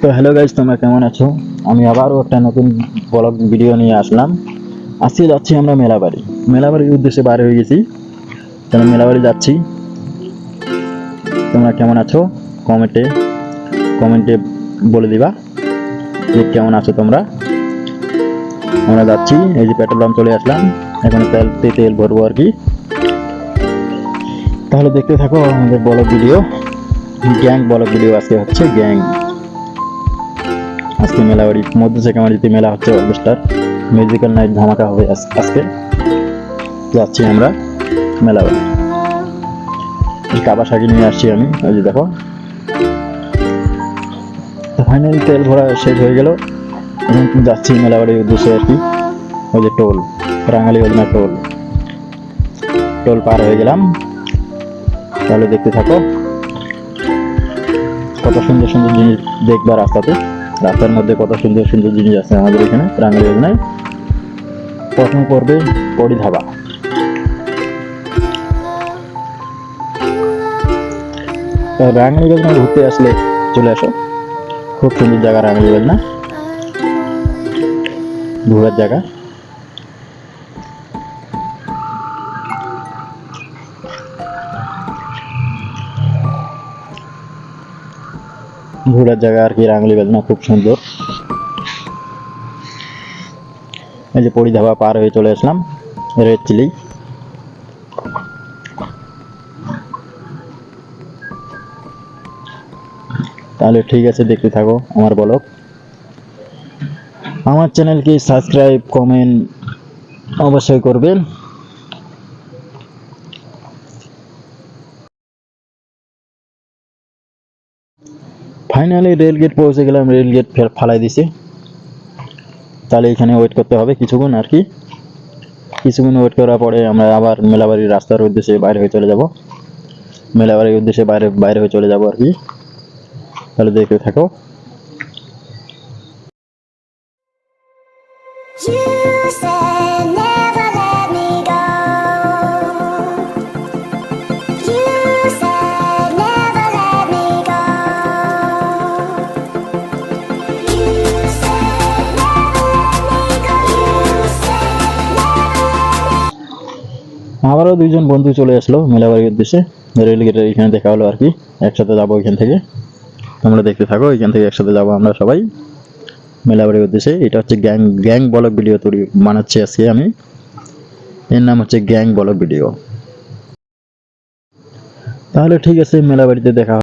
তো hello guys, তোমরা কেমন আছো? আমি আবারও একটা নতুন ব্লগ ভিডিও নিয়ে আসলাম। আজকে যাচ্ছি আমরা মেলাবাড়ির উদ্দেশ্যে বার হয়ে গেছি। তাহলে মেলাবাড়ি যাচ্ছি। তোমরা কেমন আছো কমেন্টে কমেন্টে বলে দিবা যে কেমন আছো তোমরা। আমরা যাচ্ছি, এই যে পেট্রোল পাম্প চলে আসলাম, এখন তেল ভরবো আর কি। তাহলে দেখতে থাকো আমাদের ব্লগ ভিডিও, ব্লগ ভিডিও। আজকে হচ্ছে গ্যাং। আজকে মেলাবাড়ি মধ্য চেকামারিতে মেলা হচ্ছে, অলবেস্টার মিউজিক্যাল নাইট ধামাকা হবে আজকে। যাচ্ছি আমরা মেলাবাড়ি। কাবা শাড়ি নিয়ে আসছি আমি, ওই যে দেখো। ফাইনালি তেল ভরা শেষ হয়ে গেল, এখন যাচ্ছি মেলাবাড়ির উদ্দেশ্যে আর কি। ওই যে টোল, রাঙালি যোজনা টোল পার হয়ে গেলাম। তাহলে দেখতে থাকো, কত সুন্দর সুন্দর জিনিস দেখবা রাস্তার মধ্যে কত সুন্দর সুন্দর জিনিস আছে আমাদের এখানে রাঙালি যোজনায়। প্রথম পর্বে পরি ধাবা। রাঙালি যোজনা ঘুরতে আসলে চলে আসো, খুব সুন্দর জায়গা রাঙালি যোজনা, ঘোরার জায়গা। ঘোরার জায়গা আর কি রাঙালি যোজনা, খুব সুন্দর। এই যে পরি ধাবা পার হয়ে চলে আসলাম রেড চিলি। তাহলে ঠিক আছে, দেখতে থাকো আমার ব্লগ। আমার চ্যানেলকে সাবস্ক্রাইব কমেন্ট অবশ্যই করবেন। ফাইনালি রেল গেট পৌঁছে গেলাম, রেল গেট ফের ফালাই দিছে। তাহলে এখানে ওয়েট করতে হবে কিছুক্ষণ আর কি। কিছুক্ষণ ওয়েট করার পরে আমরা আবার মেলাবাড়ির রাস্তার উদ্দেশ্যে বাইরে হয়ে চলে যাব, মেলাবাড়ির উদ্দেশ্যে বাইরে হয়ে চলে যাব আর কি। তাহলে দেখতে থাকো। আবারও দুইজন বন্ধু চলে আসলো মেলাবাড়ির উদ্দেশ্যে, রেল গেটের এখানে দেখা হলো আর কি। একসাথে যাবো এখান থেকে, তোমরা দেখতে থাকো। এখান থেকে একসাথে যাবো আমরা সবাই মেলাবাড়ির উদ্দেশ্যে। এটা হচ্ছে গ্যাং ব্লগ ভিডিও তৈরি বানাচ্ছি আজকে আমি। এর নাম হচ্ছে গ্যাং ব্লগ ভিডিও। তাহলে ঠিক আছে, মেলাবাড়িতে দেখা